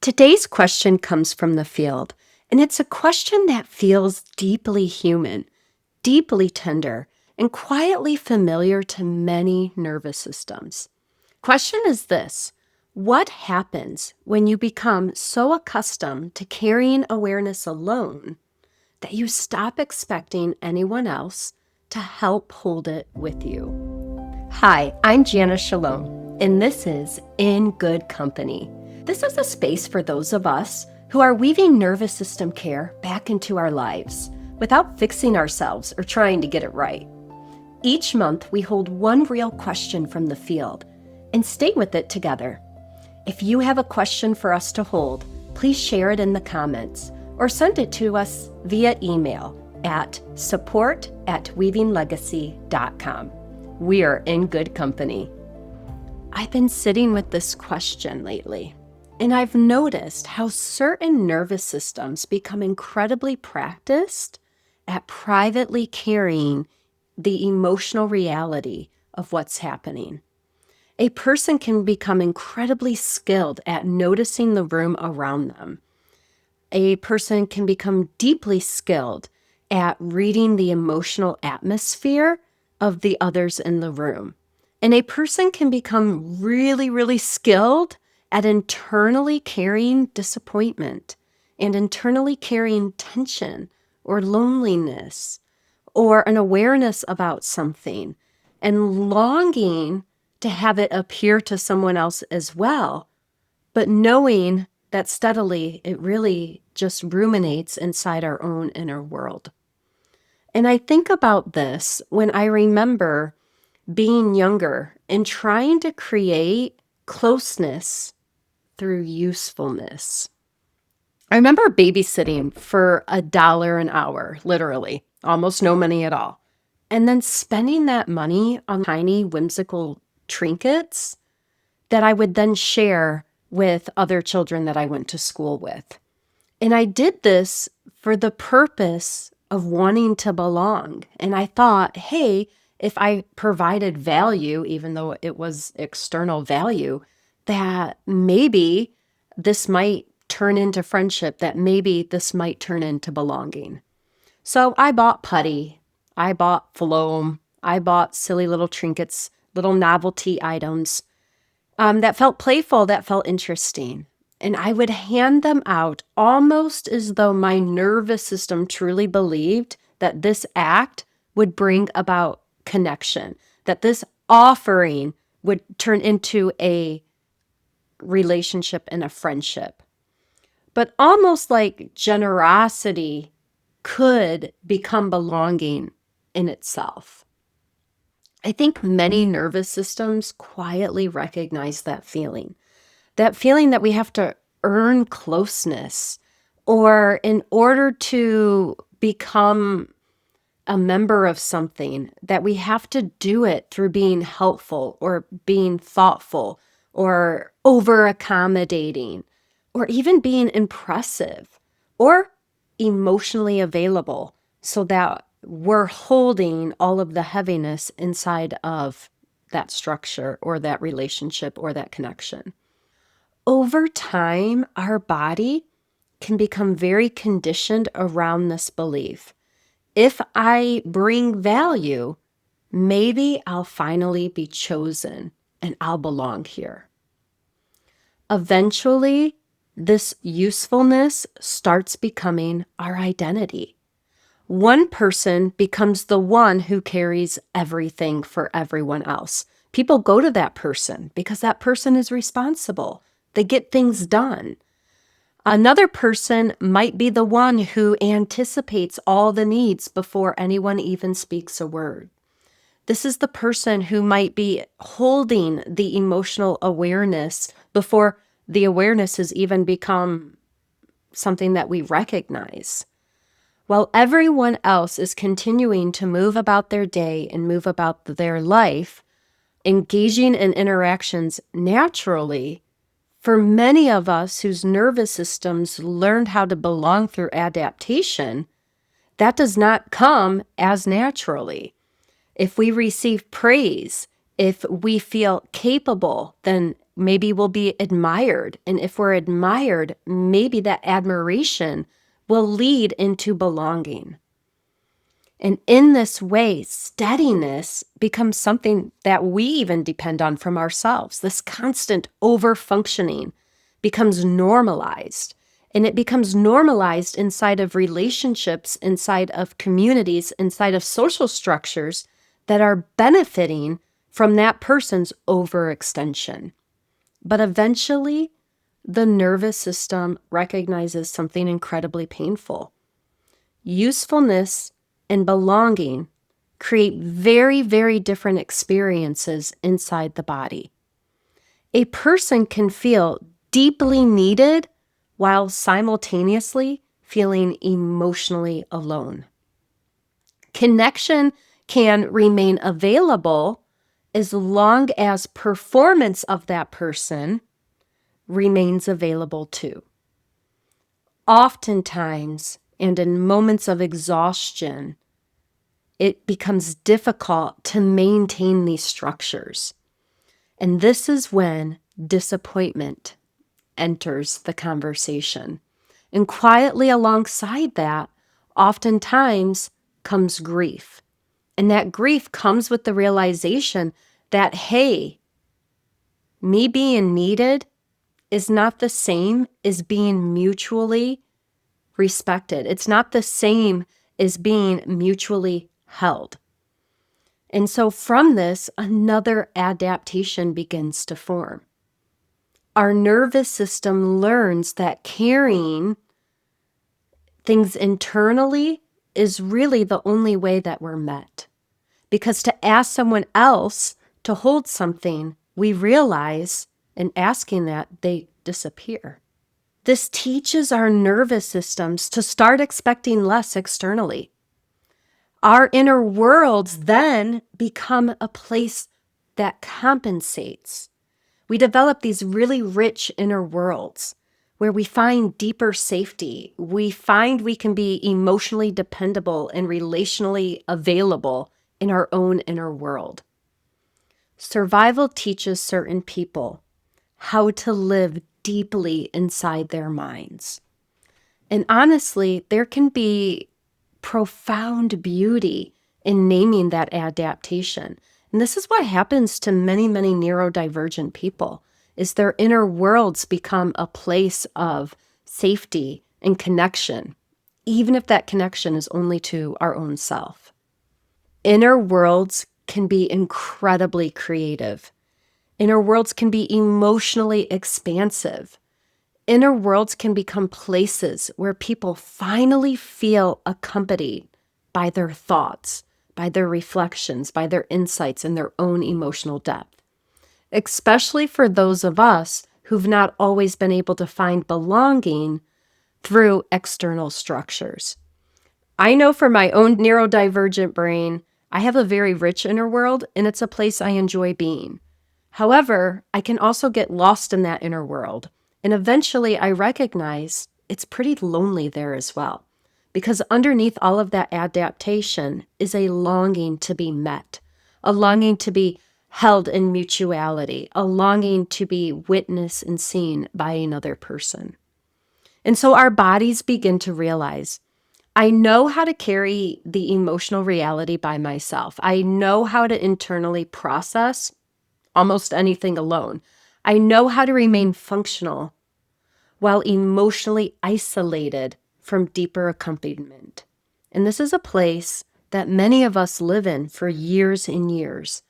Today's question comes from the field, and it's a question that feels deeply human, deeply tender, and quietly familiar to many nervous systems. Question is this: what happens when you become so accustomed to carrying awareness alone that you stop expecting anyone else to help hold it with you? Hi, I'm Jana Shalom, and this is In Good Company. This is a space for those of us who are weaving nervous system care back into our lives without fixing ourselves or trying to get it right. Each month, we hold one real question from the field and stay with it together. If you have a question for us to hold, please share it in the comments or send it to us via email at support@weavinglegacy.com. We are in good company. I've been sitting with this question lately, and I've noticed how certain nervous systems become incredibly practiced at privately carrying the emotional reality of what's happening. A person can become incredibly skilled at noticing the room around them. A person can become deeply skilled at reading the emotional atmosphere of the others in the room. And a person can become really skilled at internally carrying disappointment and internally carrying tension or loneliness or an awareness about something and longing to have it appear to someone else as well, but knowing that steadily it really just ruminates inside our own inner world. And I think about this when I remember being younger and trying to create closeness through usefulness. I remember babysitting for $1 an hour, literally, almost no money at all. And then spending that money on tiny whimsical trinkets that I would then share with other children that I went to school with. And I did this for the purpose of wanting to belong. And I thought, hey, if I provided value, even though it was external value, that maybe this might turn into friendship, that maybe this might turn into belonging. So I bought putty, I bought foam, I bought silly little trinkets, little novelty items that felt playful, that felt interesting. And I would hand them out almost as though my nervous system truly believed that this act would bring about connection, that this offering would turn into a relationship and a friendship. But almost like generosity could become belonging in itself. I think many nervous systems quietly recognize that feeling that we have to earn closeness, or in order to become a member of something, that we have to do it through being helpful or being thoughtful or over accommodating or even being impressive or emotionally available, so that we're holding all of the heaviness inside of that structure or that relationship or that connection. Over time, our body can become very conditioned around this belief. If I bring value, maybe I'll finally be chosen and I'll belong here. Eventually, this usefulness starts becoming our identity. One person becomes the one who carries everything for everyone else. People go to that person because that person is responsible. They get things done. Another person might be the one who anticipates all the needs before anyone even speaks a word. This is the person who might be holding the emotional awareness before the awareness has even become something that we recognize. While everyone else is continuing to move about their day and move about their life, engaging in interactions naturally, for many of us whose nervous systems learned how to belong through adaptation, that does not come as naturally. If we receive praise, if we feel capable, then maybe we'll be admired. And if we're admired, maybe that admiration will lead into belonging. And in this way, steadiness becomes something that we even depend on from ourselves. This constant over-functioning becomes normalized. And it becomes normalized inside of relationships, inside of communities, inside of social structures that are benefiting from that person's overextension. But eventually, the nervous system recognizes something incredibly painful. Usefulness and belonging create very, very different experiences inside the body. A person can feel deeply needed while simultaneously feeling emotionally alone. Connection can remain available as long as performance of that person remains available too. Oftentimes, and in moments of exhaustion, it becomes difficult to maintain these structures. And this is when disappointment enters the conversation. And quietly alongside that, oftentimes comes grief. And that grief comes with the realization that, hey, me being needed is not the same as being mutually respected. It's not the same as being mutually held. And so from this, another adaptation begins to form. Our nervous system learns that carrying things internally is really the only way that we're met. Because to ask someone else to hold something, we realize in asking that they disappear. This teaches our nervous systems to start expecting less externally. Our inner worlds then become a place that compensates. We develop these really rich inner worlds where we find deeper safety. We find we can be emotionally dependable and relationally available in our own inner world. Survival teaches certain people how to live deeply inside their minds. And honestly, there can be profound beauty in naming that adaptation. And this is what happens to many, many neurodivergent people, is their inner worlds become a place of safety and connection, even if that connection is only to our own self. Inner worlds can be incredibly creative. Inner worlds can be emotionally expansive. Inner worlds can become places where people finally feel accompanied by their thoughts, by their reflections, by their insights, and their own emotional depth. Especially for those of us who've not always been able to find belonging through external structures. I know for my own neurodivergent brain, I have a very rich inner world, and it's a place I enjoy being. However, I can also get lost in that inner world. And eventually I recognize it's pretty lonely there as well, because underneath all of that adaptation is a longing to be met, a longing to be held in mutuality, a longing to be witnessed and seen by another person. And so our bodies begin to realize, I know how to carry the emotional reality by myself. I know how to internally process almost anything alone. I know how to remain functional while emotionally isolated from deeper accompaniment. And this is a place that many of us live in for years and years.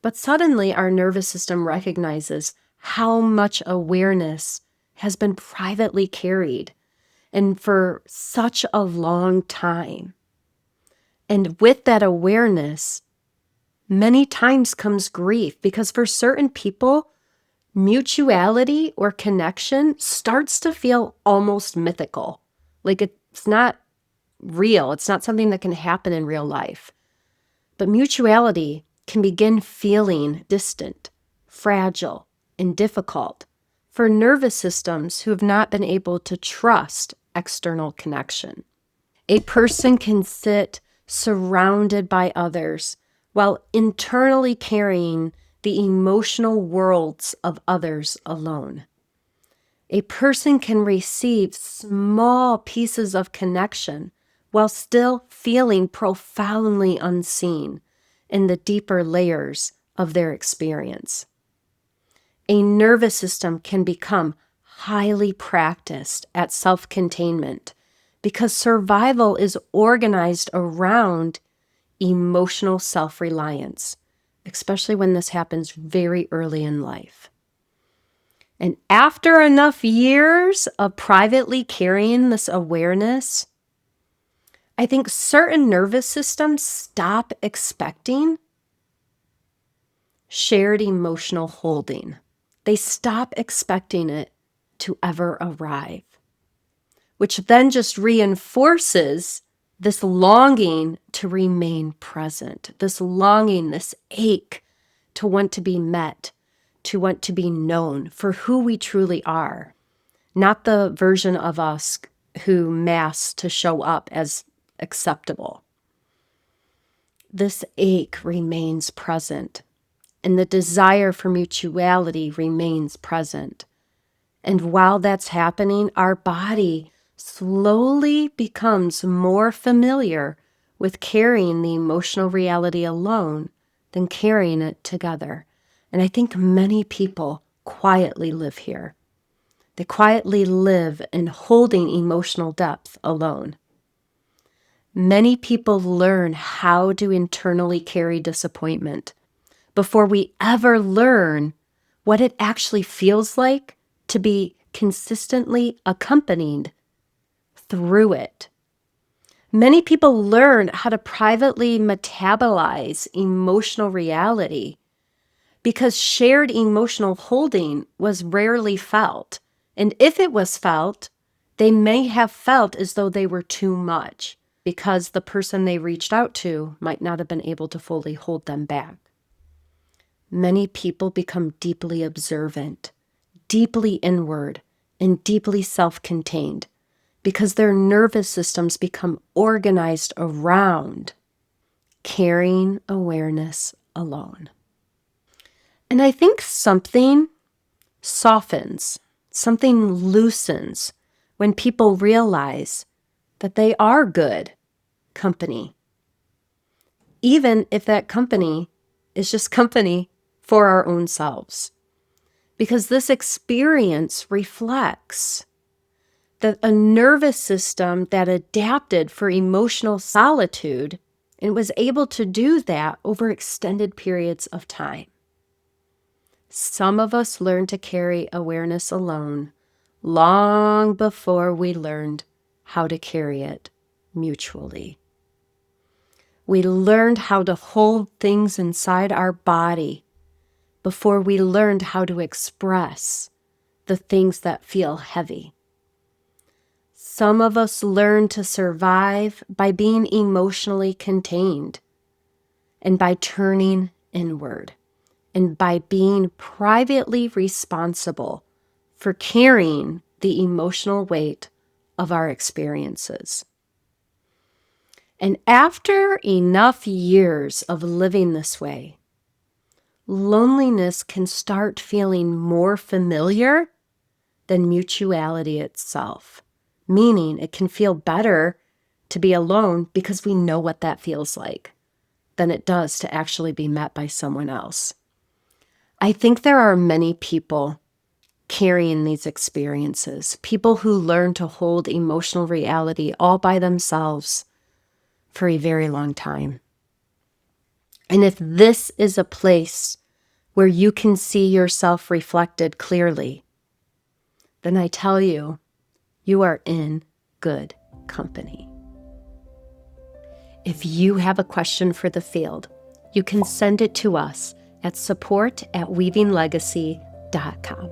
But suddenly our nervous system recognizes how much awareness has been privately carried and for such a long time. And with that awareness, many times comes grief, because for certain people, mutuality or connection starts to feel almost mythical. Like it's not real. It's not something that can happen in real life. But mutuality can begin feeling distant, fragile, and difficult for nervous systems who have not been able to trust external connection. A person can sit surrounded by others while internally carrying the emotional worlds of others alone. A person can receive small pieces of connection while still feeling profoundly unseen in the deeper layers of their experience. A nervous system can become highly practiced at self-containment because survival is organized around emotional self-reliance, especially when this happens very early in life. And after enough years of privately carrying this awareness, I think certain nervous systems stop expecting shared emotional holding. They stop expecting it to ever arrive, which then just reinforces this longing to remain present, this longing, this ache to want to be met, to want to be known for who we truly are, not the version of us who masks to show up as acceptable. This ache remains present, and the desire for mutuality remains present. And while that's happening, our body slowly becomes more familiar with carrying the emotional reality alone than carrying it together. And I think many people quietly live here. They quietly live in holding emotional depth alone. Many people learn how to internally carry disappointment before we ever learn what it actually feels like to be consistently accompanied through it. Many people learn how to privately metabolize emotional reality because shared emotional holding was rarely felt. And if it was felt, they may have felt as though they were too much because the person they reached out to might not have been able to fully hold them back. Many people become deeply observant, deeply inward, and deeply self-contained because their nervous systems become organized around carrying awareness alone. And I think something softens, something loosens when people realize that they are good company, even if that company is just company for our own selves. Because this experience reflects that a nervous system that adapted for emotional solitude and was able to do that over extended periods of time. Some of us learned to carry awareness alone long before we learned how to carry it mutually. We learned how to hold things inside our body before we learned how to express the things that feel heavy. Some of us learn to survive by being emotionally contained and by turning inward and by being privately responsible for carrying the emotional weight of our experiences. And after enough years of living this way, loneliness can start feeling more familiar than mutuality itself. Meaning it can feel better to be alone because we know what that feels like than it does to actually be met by someone else. I think there are many people carrying these experiences, people who learn to hold emotional reality all by themselves for a very long time. And if this is a place where you can see yourself reflected clearly, then I tell you, you are in good company. If you have a question for the field, you can send it to us at support@weavinglegacy.com.